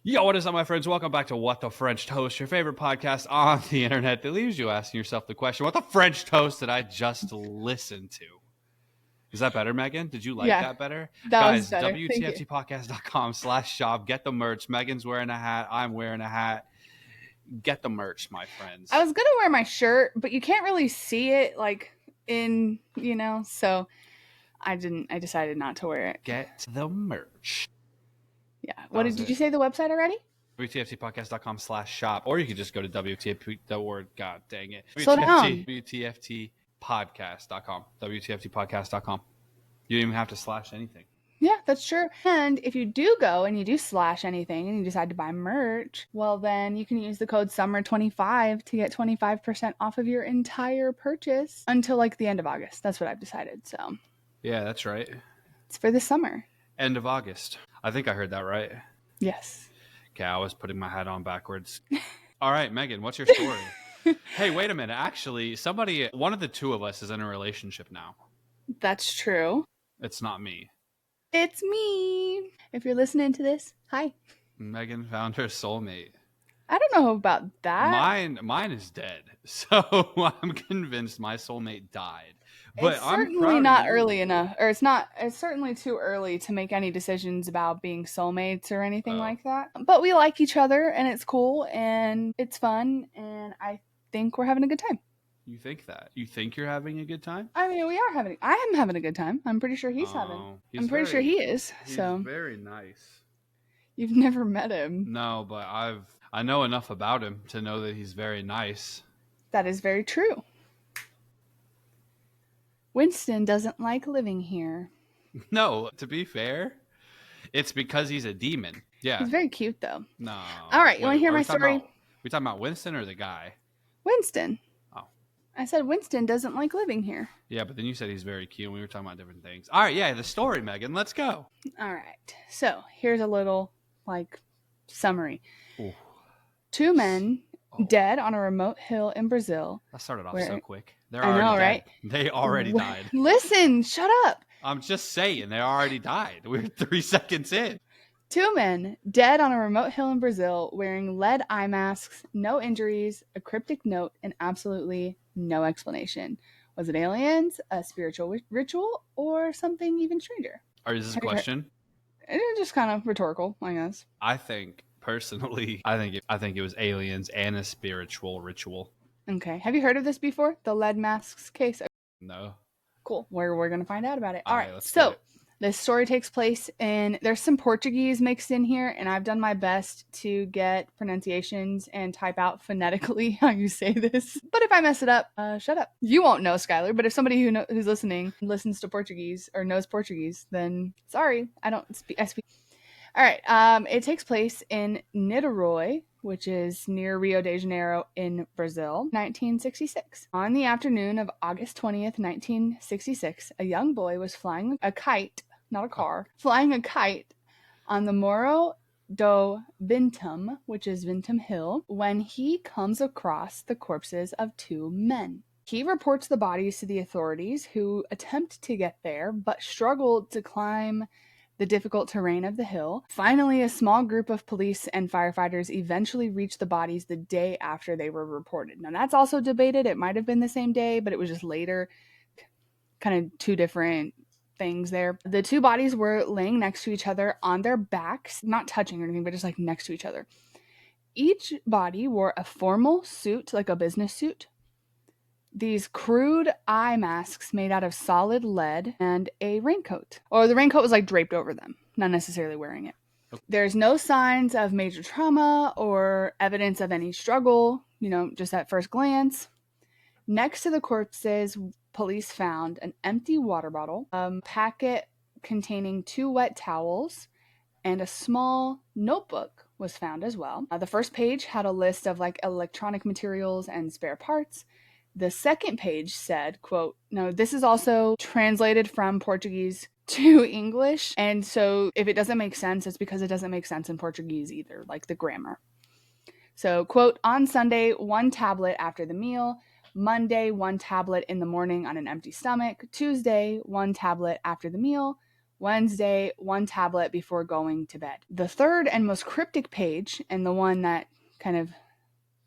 Yo, what is up, my friends? Welcome back to What the French Toast, your favorite podcast on the internet that leaves you asking yourself the question, what the French toast did I just listen to? Is that better, Megan? Did you like that better? That was Guys, better. WTFTpodcast.com/shop. Get the merch. Megan's wearing a hat. I'm wearing a hat. Get the merch, my friends. I was going to wear my shirt, but you can't really see it so I decided not to wear it. Get the merch. Yeah. Did you say the website already? WTFTpodcast.com/shop. Or you could just go to WTFT, the word, god dang it. Slow down. WTFTpodcast.com. WTFTpodcast.com. You don't even have to slash anything. Yeah, that's true. And if you do go and you do slash anything and you decide to buy merch, well, then you can use the code SUMMER25 to get 25% off of your entire purchase until like the end of August. That's what I've decided. So yeah, that's right. It's for the summer. End of August. I think I heard that right. Yes. Okay, I was putting my hat on backwards. All right, Megan, what's your story? Hey, wait a minute. Actually, one of the two of us is in a relationship now. That's true. It's not me. It's me. If you're listening to this, hi. Megan found her soulmate. I don't know about that. Mine is dead. So I'm convinced my soulmate died. But it's certainly not early enough, or it's certainly too early to make any decisions about being soulmates or anything like that. But we like each other and it's cool and it's fun and I think we're having a good time. You think that? You think you're having a good time? I mean, I am having a good time. I'm pretty sure he's having. I'm pretty sure he is. He's very nice. You've never met him. No, but I know enough about him to know that he's very nice. That is very true. Winston doesn't like living here. No, to be fair, it's because he's a demon. Yeah. He's very cute, though. No. All right, you want to hear my story? We talking about Winston or the guy? Winston. Oh. I said Winston doesn't like living here. Yeah, but then you said he's very cute, and we were talking about different things. All right, yeah, the story, Megan. Let's go. All right. So here's a little, summary. Ooh. 2 men dead on a remote hill in Brazil. That started off so quick. They're already dead. Right? They already died. Listen, shut up. I'm just saying, they already died. We're 3 seconds in. 2 men dead on a remote hill in Brazil wearing lead eye masks, no injuries, a cryptic note, and absolutely no explanation. Was it aliens, a spiritual ritual, or something even stranger? Or is this a question? It's just kind of rhetorical, I guess. I think, personally, I think it was aliens and a spiritual ritual. Okay. Have you heard of this before? The lead masks case? No. Cool. We're going to find out about it. All right. So this story takes place there's some Portuguese mixed in here, and I've done my best to get pronunciations and type out phonetically how you say this. But if I mess it up, shut up. You won't know, Skylar, but if somebody who's listening listens to Portuguese or knows Portuguese, then sorry, I speak. All right. It takes place in Niterói, which is near Rio de Janeiro in Brazil, 1966. On the afternoon of August 20th, 1966, a young boy was flying a kite, not a car, flying a kite on the Morro do Vintum, which is Vintum Hill, when he comes across the corpses of 2 men. He reports the bodies to the authorities, who attempt to get there, but struggle to climb the difficult terrain of the hill. Finally, a small group of police and firefighters eventually reached the bodies the day after they were reported. Now, that's also debated. It might have been the same day, but it was just later. Kind of 2 different things there. The 2 bodies were laying next to each other on their backs, not touching or anything, but just next to each other. Each body wore a formal suit, like a business suit, these crude eye masks made out of solid lead, and a raincoat. Or the raincoat was draped over them, not necessarily wearing it. There's no signs of major trauma or evidence of any struggle, just at first glance. Next to the corpses, police found an empty water bottle, a packet containing 2 wet towels, and a small notebook was found as well. The first page had a list of electronic materials and spare parts. The second page said, quote, now this is also translated from Portuguese to English, and so if it doesn't make sense, it's because it doesn't make sense in Portuguese either, the grammar. So, quote, on Sunday, 1 tablet after the meal, Monday, 1 tablet in the morning on an empty stomach, Tuesday, 1 tablet after the meal, Wednesday, 1 tablet before going to bed. The third and most cryptic page, and the one that kind of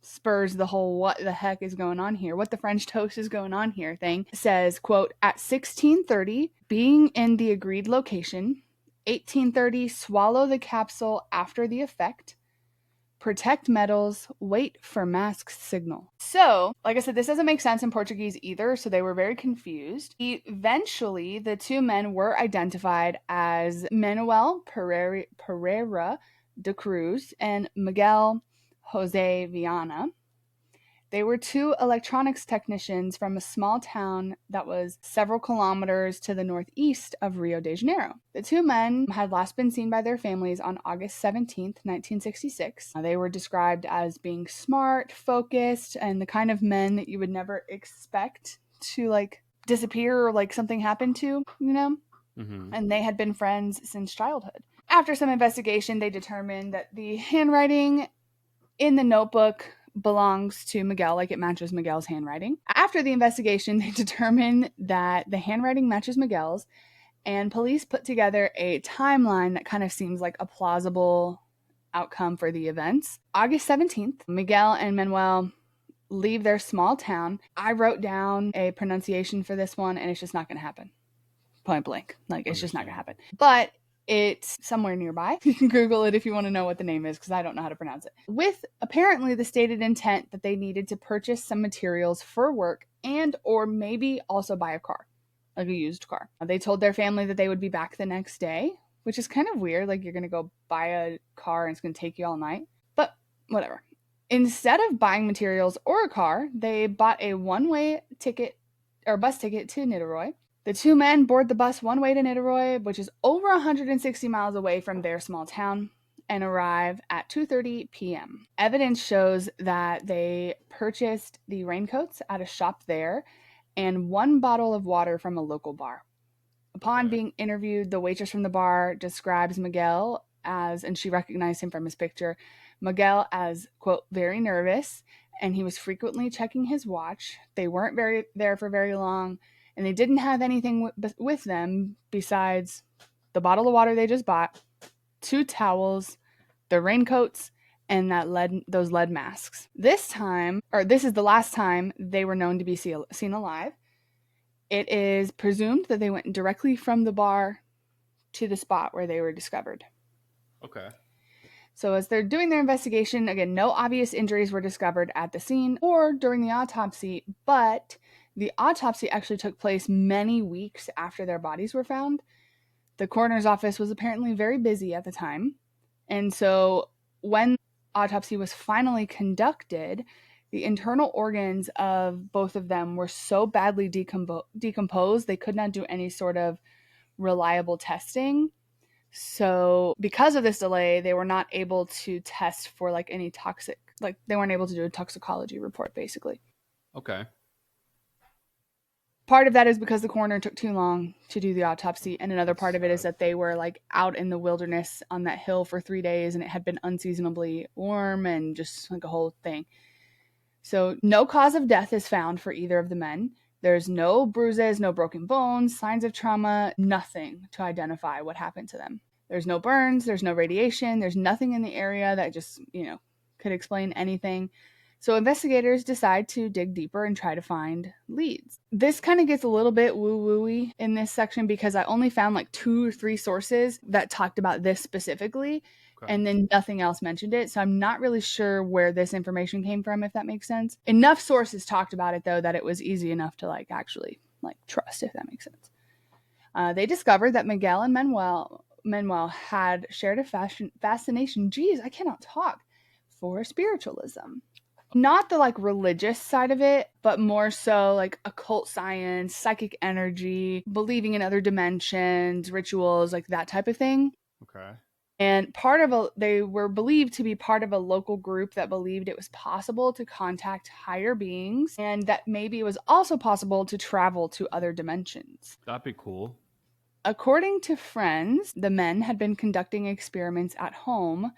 spurs the whole what the heck is going on here, what the French toast is going on here thing, says, quote, at 16:30, being in the agreed location, 18:30, swallow the capsule after the effect, protect metals, wait for mask signal. So, like I said, this doesn't make sense in Portuguese either, so they were very confused. Eventually, the two men were identified as Manuel Pereira de Cruz and Miguel Jose Viana. They were two electronics technicians from a small town that was several kilometers to the northeast of Rio de Janeiro. The two men had last been seen by their families on August 17th, 1966. They were described as being smart, focused, and the kind of men that you would never expect to like disappear or like something happened to, you know? Mm-hmm. And they had been friends since childhood. After some investigation, they determined that the handwriting in the notebook belongs to Miguel, like it matches Miguel's handwriting. After the investigation, they determined that the handwriting matches Miguel's, and police put together a timeline that kind of seems like a plausible outcome for the events. August 17th, Miguel and Manuel leave their small town. I wrote down a pronunciation for this one, and it's just not going to happen. Point blank. Like, it's just not going to happen. But it's somewhere nearby. You can Google it if you want to know what the name is, because I don't know how to pronounce it. With apparently the stated intent that they needed to purchase some materials for work and or maybe also buy a car, like a used car. They told their family that they would be back the next day, which is kind of weird. Like, you're going to go buy a car and it's going to take you all night. But whatever. Instead of buying materials or a car, they bought a one-way ticket or bus ticket to Niterói. The two men board the bus one way to Niterói, which is over 160 miles away from their small town, and arrive at 2:30 p.m. Evidence shows that they purchased the raincoats at a shop there and 1 bottle of water from a local bar. Upon being interviewed, the waitress from the bar describes Miguel as, and she recognized him from his picture, Miguel as, quote, very nervous, and he was frequently checking his watch. They weren't there for very long, and they didn't have anything with them besides the bottle of water they just bought, 2 towels, the raincoats, and those lead masks. This is the last time they were known to be seen alive. It is presumed that they went directly from the bar to the spot where they were discovered. Okay. So as they're doing their investigation, again, no obvious injuries were discovered at the scene or during the autopsy, but the autopsy actually took place many weeks after their bodies were found. The coroner's office was apparently very busy at the time. And so when the autopsy was finally conducted, the internal organs of both of them were so badly decomposed, they could not do any sort of reliable testing. So because of this delay, they were not able to test for like any toxic, like they weren't able to do a toxicology report, basically. Okay. Part of that is because the coroner took too long to do the autopsy, and another part of it is that they were like out in the wilderness on that hill for 3 days, and it had been unseasonably warm and just like a whole thing. So no cause of death is found for either of the men. There's no bruises, no broken bones, signs of trauma, nothing to identify what happened to them. There's no burns, there's no radiation, there's nothing in the area that just, could explain anything. So investigators decide to dig deeper and try to find leads. This kind of gets a little bit woo-woo-y in this section because I only found like 2 or 3 sources that talked about this specifically, and then nothing else mentioned it. So I'm not really sure where this information came from, if that makes sense. Enough sources talked about it, though, that it was easy enough to actually trust, if that makes sense. They discovered that Miguel and Manuel had shared a fascination, I cannot talk, for spiritualism. Not the religious side of it, but more so occult science, psychic energy, believing in other dimensions, rituals, that type of thing. Okay. And they were believed to be part of a local group that believed it was possible to contact higher beings, and that maybe it was also possible to travel to other dimensions. That'd be cool. According to friends, the men had been conducting experiments at home.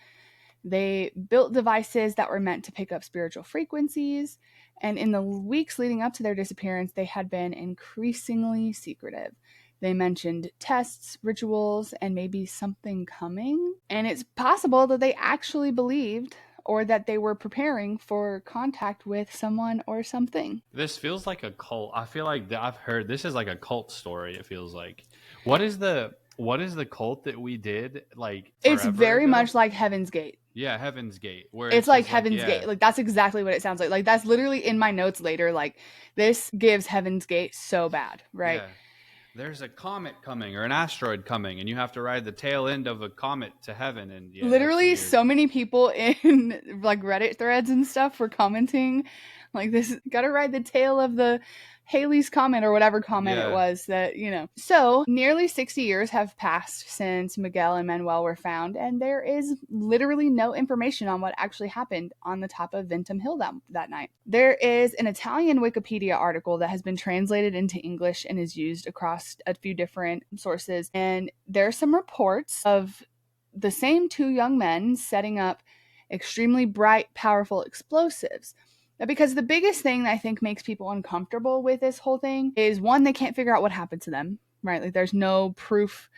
They built devices that were meant to pick up spiritual frequencies, and in the weeks leading up to their disappearance, they had been increasingly secretive. They mentioned tests, rituals, and maybe something coming. And it's possible that they actually believed or that they were preparing for contact with someone or something. This feels like a cult. I feel like I've heard this is like a cult story. It feels like. What is the cult that we did like It's very ago? much like Heaven's Gate. Yeah, Heaven's Gate. Where it's like Heaven's Gate. Like, that's exactly what it sounds like. Like, that's literally in my notes later. Like, this gives Heaven's Gate so bad, right? Yeah. There's a comet coming or an asteroid coming, and you have to ride the tail end of a comet to heaven. And yeah, literally, so many people in like Reddit threads and stuff were commenting, like, this gotta ride the tail of the Halley's Comet or whatever comet it was that, you know. So nearly 60 years have passed since Miguel and Manuel were found, and there is literally no information on what actually happened on the top of Ventum Hill that night. There is an Italian Wikipedia article that has been translated into English and is used across a few different sources, and there are some reports of the same two young men setting up extremely bright, powerful explosives. Because the biggest thing that I think makes people uncomfortable with this whole thing is, one, they can't figure out what happened to them, right? Like, there's no proof,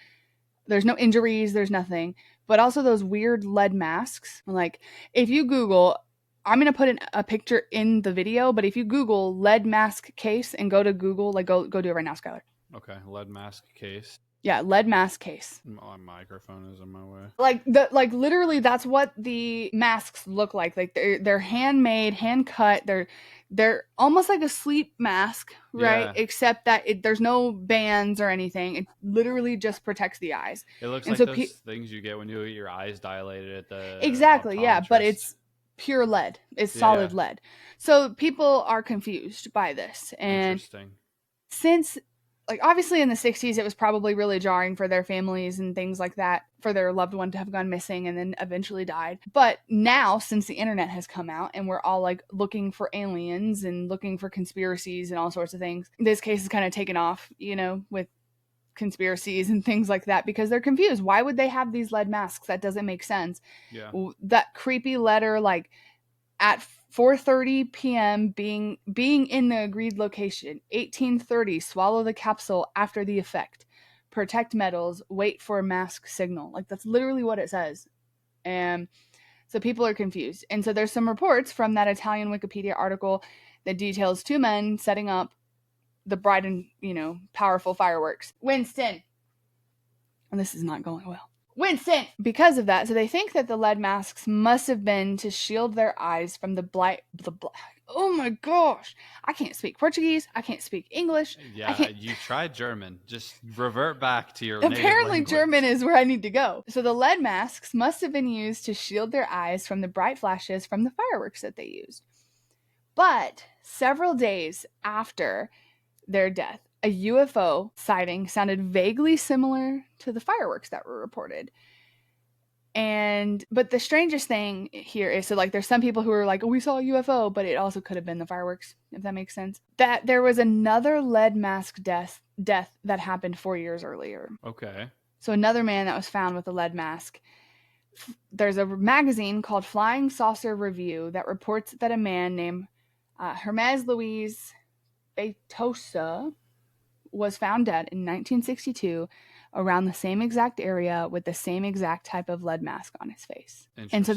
there's no injuries, there's nothing. But also those weird lead masks. Like, if you Google, I'm going to put a picture in the video, but if you Google lead mask case and go to Google, like, go do it right now, Skylar. Okay, lead mask case. Yeah, lead mask case. My microphone is in my way. Like literally, that's what the masks look like. Like, they're handmade, hand cut. They're almost like a sleep mask, right? Yeah. Except that there's no bands or anything. It literally just protects the eyes. It looks like those things you get when you get your eyes dilated at the exactly, yeah. But it's pure lead. It's solid lead. So people are confused by this, and since, like, obviously in the 60s, it was probably really jarring for their families and things like that, for their loved one to have gone missing and then eventually died. But now, since the internet has come out and we're all, like, looking for aliens and looking for conspiracies and all sorts of things, this case is kind of taken off, you know, with conspiracies and things like that, because they're confused. Why would they have these lead masks? That doesn't make sense. Yeah. That creepy letter, like, at 4:30 p.m. being in the agreed location. 18:30, swallow the capsule after the effect. Protect metals, wait for a mask signal. Like, that's literally what it says. And so people are confused. And so there's some reports from that Italian Wikipedia article that details two men setting up the bright and, you know, powerful fireworks. Winston. And this is not going well. Winston! Because of that, so they think that the lead masks must have been to shield their eyes from oh my gosh! I can't speak Portuguese. I can't speak English. Yeah, you tried German. Just revert back to your Apparently German is where I need to go. So the lead masks must have been used to shield their eyes from the bright flashes from the fireworks that they used. But several days after their death, a UFO sighting sounded vaguely similar to the fireworks that were reported. But the strangest thing here is, so, like, there's some people who are like, oh, we saw a UFO, but it also could have been the fireworks, if that makes sense. That there was another lead mask death that happened 4 years earlier. Okay. So another man that was found with a lead mask. There's a magazine called Flying Saucer Review that reports that a man named Hermes Luis Beitosa was found dead in 1962 around the same exact area with the same exact type of lead mask on his face. And so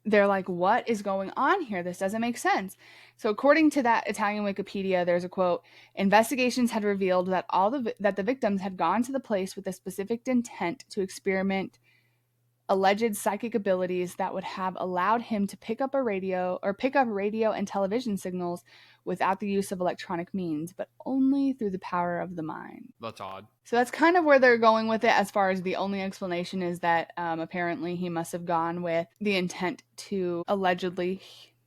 they're like, what is going on here? This doesn't make sense. So according to that Italian Wikipedia, there's a quote: investigations had revealed that that the victims had gone to the place with a specific intent to experiment alleged psychic abilities that would have allowed him to pick up radio and television signals without the use of electronic means, but only through the power of the mind. That's odd. So that's kind of where they're going with it, as far as the only explanation is that apparently he must have gone with the intent to allegedly,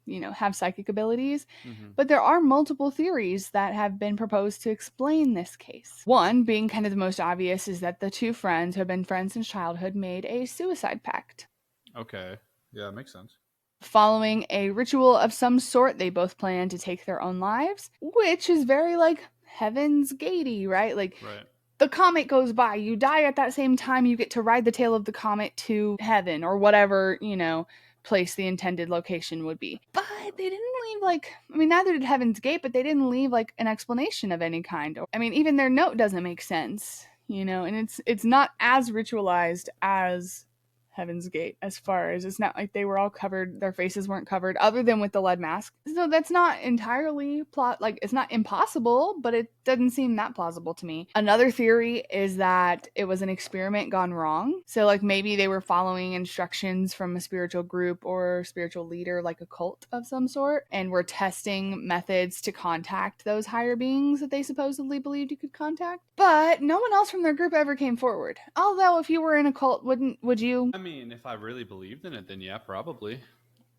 you know, have psychic abilities. Mm-hmm. But there are multiple theories that have been proposed to explain this case. One, being kind of the most obvious, is that the two friends who have been friends since childhood made a suicide pact. Okay. Yeah, that makes sense. Following a ritual of some sort, they both plan to take their own lives, which is very, like, Heaven's Gatey, right? Like, right. The comet goes by, you die at that same time, you get to ride the tail of the comet to heaven, or whatever, you know, place the intended location would be. But they didn't leave, like, I mean, neither did Heaven's Gate, but they didn't leave, like, an explanation of any kind. I mean, even their note doesn't make sense, you know, and it's not as ritualized as Heaven's Gate, as far as it's not like they were all covered, their faces weren't covered, other than with the lead mask. So that's not entirely like, it's not impossible, but it doesn't seem that plausible to me. Another theory is that it was an experiment gone wrong. So like maybe they were following instructions from a spiritual group or spiritual leader, like a cult of some sort, and were testing methods to contact those higher beings that they supposedly believed you could contact. But no one else from their group ever came forward. Although if you were in a cult, would you? I mean, if I really believed in it, then yeah, probably.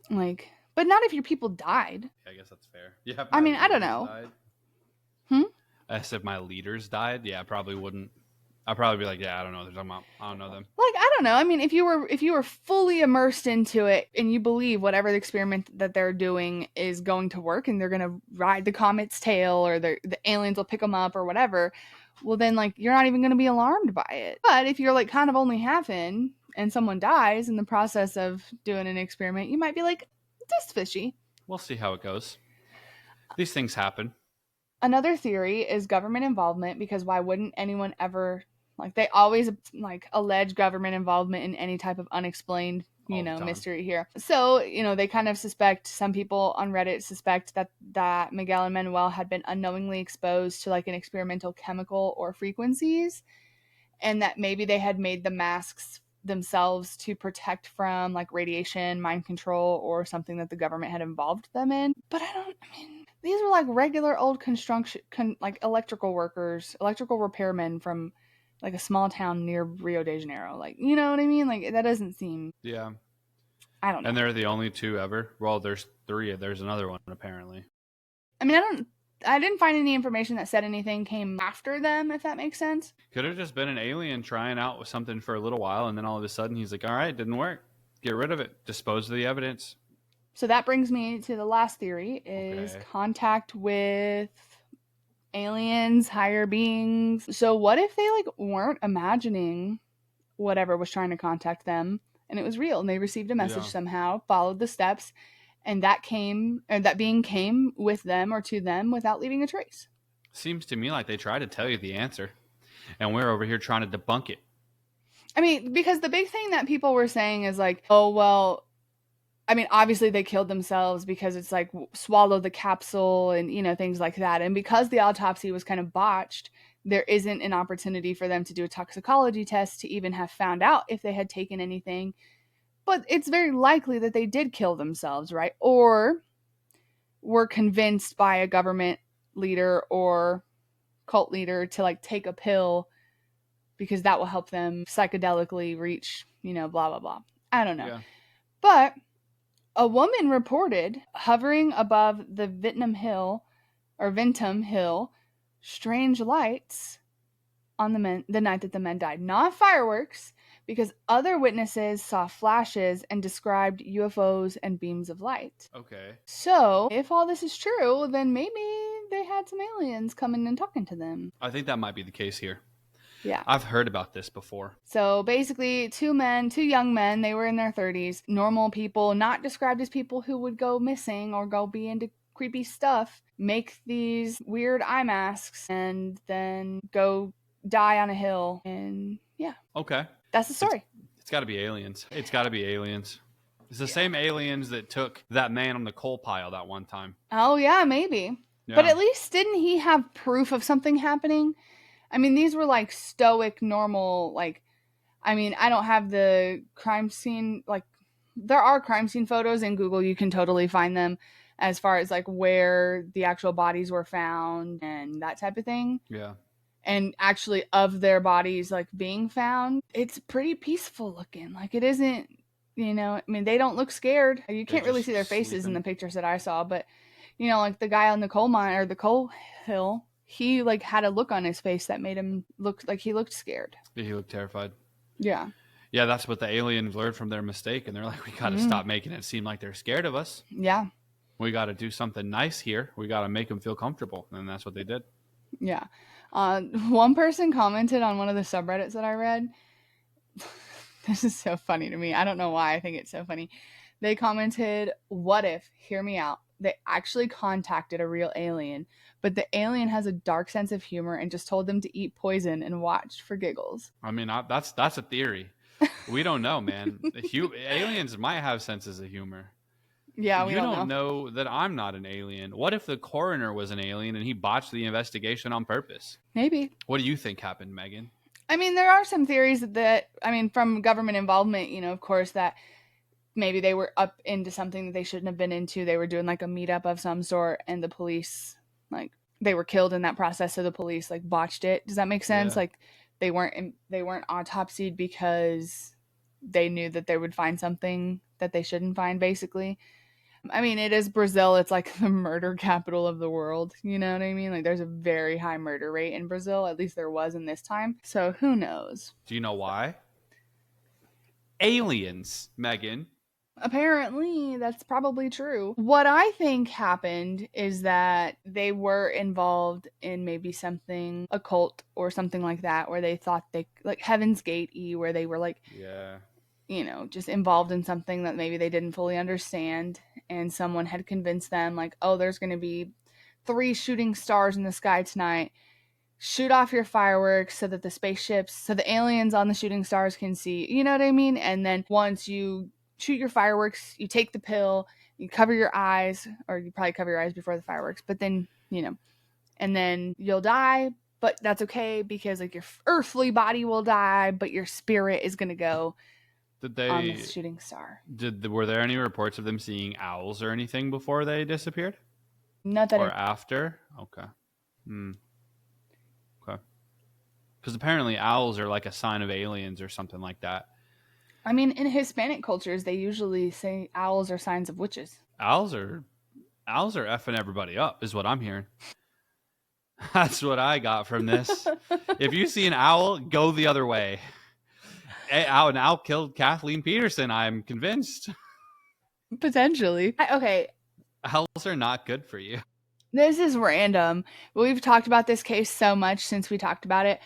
Like, but not if your people died. Yeah, I guess that's fair. Yeah. I mean, I don't know. I said my leaders died. Yeah, I probably wouldn't. I'd probably be like, yeah, I don't know what they're talking about. I don't know them. Like, I don't know. I mean, if you were fully immersed into it and you believe whatever the experiment that they're doing is going to work and they're going to ride the comet's tail or the aliens will pick them up or whatever, well then, like, you're not even going to be alarmed by it. But if you're like kind of only half in and someone dies in the process of doing an experiment, you might be like, this is fishy. We'll see how it goes. These things happen. Another theory is government involvement, because why wouldn't anyone ever, like, they always like allege government involvement in any type of unexplained, you know, mystery here. So, you know, they kind of suspect, some people on Reddit suspect that Miguel and Manuel had been unknowingly exposed to like an experimental chemical or frequencies, and that maybe they had made the masks themselves to protect from like radiation, mind control, or something that the government had involved them in. But I mean, these were like regular old construction, like electrical workers, electrical repairmen from like a small town near Rio de Janeiro. Like, you know what I mean? Like, that doesn't seem. Yeah. I don't know. And they're the only two ever. Well, there's three. There's another one apparently. I mean, I didn't find any information that said anything came after them, if that makes sense. Could have just been an alien trying out with something for a little while, and then all of a sudden he's like, all right, it didn't work. Get rid of it. Dispose of the evidence. So that brings me to the last theory, is contact with aliens, higher beings. So what if they like weren't imagining whatever was trying to contact them and it was real and they received a message somehow, followed the steps, and that being came with them or to them without leaving a trace? Seems to me like they tried to tell you the answer, and we're over here trying to debunk it. I mean, because the big thing that people were saying is like, oh, well, I mean, obviously they killed themselves because it's like swallow the capsule and, you know, things like that. And because the autopsy was kind of botched, there isn't an opportunity for them to do a toxicology test to even have found out if they had taken anything. But it's very likely that they did kill themselves, right? Or were convinced by a government leader or cult leader to like take a pill because that will help them psychedelically reach, you know, blah, blah, blah. I don't know. Yeah. But a woman reported hovering above the Vintum Hill, strange lights on the night that the men died. Not fireworks, because other witnesses saw flashes and described UFOs and beams of light. Okay. So, if all this is true, then maybe they had some aliens coming and talking to them. I think that might be the case here. Yeah. I've heard about this before. So basically, two young men, they were in their 30s, normal people, not described as people who would go missing or go be into creepy stuff, make these weird eye masks and then go die on a hill. And yeah. Okay. That's the story. It's got to be aliens. It's got to be aliens. It's the same aliens that took that man on the coal pile that one time. Oh, yeah, maybe. Yeah. But at least didn't he have proof of something happening? I mean, these were like stoic, normal, like, I mean, I don't have the crime scene, like, there are crime scene photos in Google. You can totally find them as far as like where the actual bodies were found and that type of thing. Yeah. And actually of their bodies like being found, it's pretty peaceful looking. Like, it isn't, you know, I mean, they don't look scared. You can't really see their faces in the pictures that I saw, but, you know, like the guy on the coal mine or the coal hill, he like had a look on his face that made him look like he looked scared. Yeah, he looked terrified. Yeah. Yeah, that's what the aliens learned from their mistake. And they're like, we got to stop making it seem like they're scared of us. Yeah. We got to do something nice here. We got to make them feel comfortable. And that's what they did. Yeah. One person commented on one of the subreddits that I read. This is so funny to me. I don't know why I think it's so funny. They commented, what if, hear me out, they actually contacted a real alien, but the alien has a dark sense of humor and just told them to eat poison and watched for giggles. I mean, that's a theory. We don't know, man. Aliens might have senses of humor. Yeah, we You don't know that I'm not an alien. What if the coroner was an alien and he botched the investigation on purpose? Maybe. What do you think happened, Megan? I mean, there are some theories that, I mean, from government involvement, you know, of course, that maybe they were up into something that they shouldn't have been into. They were doing like a meetup of some sort, and the police, like, they were killed in that process, so the police like botched it. Does that make sense? Yeah. Like, they weren't autopsied because they knew that they would find something that they shouldn't find, basically. I mean, it is Brazil. It's like the murder capital of the world. You know what I mean? Like, there's a very high murder rate in Brazil. At least there was in this time. So who knows? Do you know why? Aliens, Megan. Apparently, that's probably true. What I think happened is that they were involved in maybe something occult or something like that, where they thought they, like Heaven's Gate-y, where they were like, Yeah. you know, just involved in something that maybe they didn't fully understand, and someone had convinced them, like, oh, there's going to be 3 shooting stars in the sky tonight. Shoot off your fireworks so that the aliens on the shooting stars can see, you know what I mean? And then once you shoot your fireworks, you take the pill, you cover your eyes, or you probably cover your eyes before the fireworks, but then, you know, and then you'll die, but that's okay because like your earthly body will die, but your spirit is going to go on the shooting star. Were there any reports of them seeing owls or anything before they disappeared? Not that or after? Okay. Okay. Because apparently owls are like a sign of aliens or something like that. I mean, in Hispanic cultures, they usually say owls are signs of witches. Owls are effing everybody up, is what I'm hearing. That's what I got from this. If you see an owl, go the other way. An owl killed Kathleen Peterson, I'm convinced. Potentially. Okay. Owls are not good for you. This is random. We've talked about this case so much since we talked about it.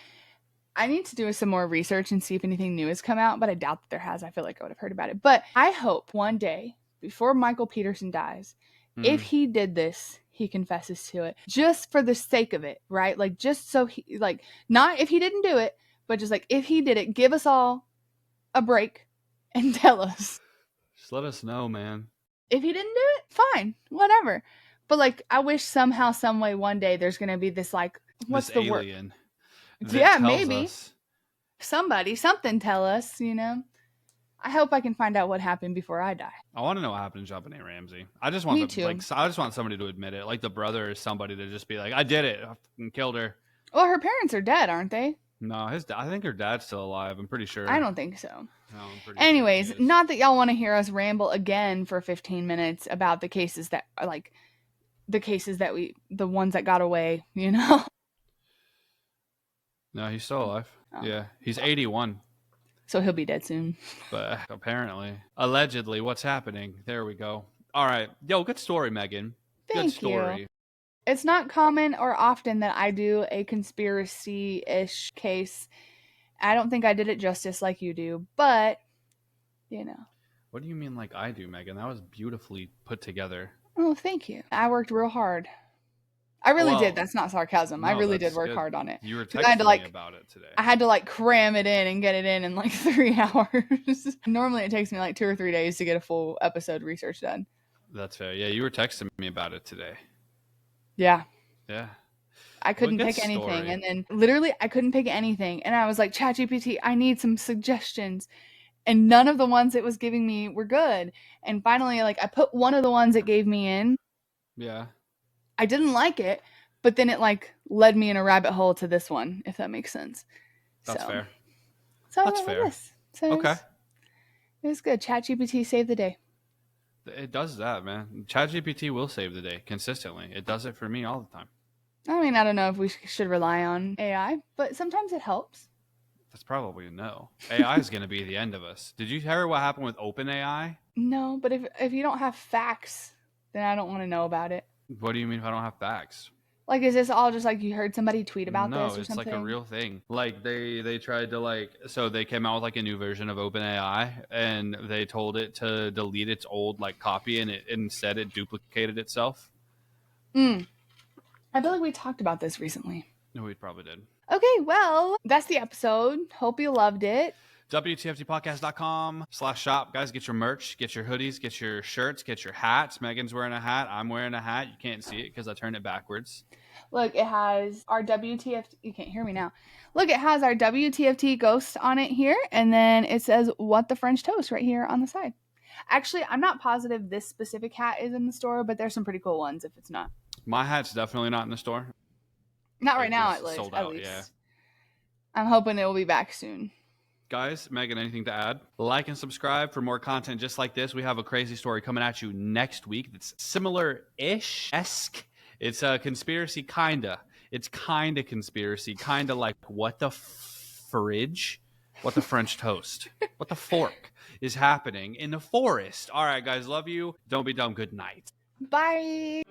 I need to do some more research and see if anything new has come out, but I doubt that there has. I feel like I would have heard about it. But I hope one day, before Michael Peterson dies, if he did this, he confesses to it. Just for the sake of it, right? Like, just so he, like, not if he didn't do it, but just like, if he did it, give us all a break and tell us. Just let us know, man. If he didn't do it, fine, whatever. But like, I wish somehow, some way, one day there's gonna be this like, what's this the alien word? Yeah, maybe us. something tell us. You know, I hope I can find out what happened before I die. I want to know what happened to JonBenet Ramsey. I just want I just want somebody to admit it, like the brother is somebody to just be like, I did it, I killed her. Well, her parents are dead, aren't they? No, I think her dad's still alive. I'm pretty sure. I don't think so. No, anyways, sure not that y'all want to hear us ramble again for 15 minutes about the cases that are like the ones that got away, you know? No, he's still alive. Oh. Yeah, he's 81. So he'll be dead soon. But apparently, allegedly, what's happening? There we go. All right. Yo, good story, Megan. Thank you. It's not common or often that I do a conspiracy-ish case. I don't think I did it justice like you do, but, you know. What do you mean like I do, Megan? That was beautifully put together. Oh, thank you. I worked real hard. I really did. That's not sarcasm. No, I really did work hard on it. You were texting me about it today. I had to like cram it in and get it in like 3 hours. Normally it takes me like 2 or 3 days to get a full episode research done. That's fair. Yeah, you were texting me about it today. Yeah. Yeah. I couldn't pick anything. And then literally I couldn't pick anything. And I was like, ChatGPT, I need some suggestions. And none of the ones it was giving me were good. And finally, like I put one of the ones it gave me in. Yeah. I didn't like it, but then it like led me in a rabbit hole to this one, if that makes sense. That's fair. So that's fair. So okay. It was good. ChatGPT saved the day. It does that, man. ChatGPT will save the day consistently. It does it for me all the time. I mean, I don't know if we should rely on AI, but sometimes it helps. That's probably a no. AI is going to be the end of us. Did you hear what happened with OpenAI? No, but if you don't have facts, then I don't want to know about it. What do you mean if I don't have facts? Like, is this all just like you heard somebody tweet about this or something? No, it's like a real thing. Like they tried to so they came out with like a new version of OpenAI, and they told it to delete its old like copy, and instead it duplicated itself. I feel like we talked about this recently. No, we probably did. Okay, well, that's the episode. Hope you loved it. WTFTpodcast.com/shop. Guys, get your merch, get your hoodies, get your shirts, get your hats. Megan's wearing a hat. I'm wearing a hat. You can't see it because I turned it backwards. Look, it has our WTFT. You can't hear me now. Look, it has our WTFT ghost on it here. And then it says, "What the French Toast" right here on the side. Actually, I'm not positive this specific hat is in the store, but there's some pretty cool ones if it's not. My hat's definitely not in the store. Not right now, at least. Sold out, yeah. I'm hoping it will be back soon. Guys, Megan, anything to add? Like and subscribe for more content just like this. We have a crazy story coming at you next week that's similar-ish-esque. It's a conspiracy, kinda. It's kinda conspiracy, kinda like what the fridge, what the French toast, what the fork is happening in the forest. All right, guys, love you. Don't be dumb. Good night. Bye.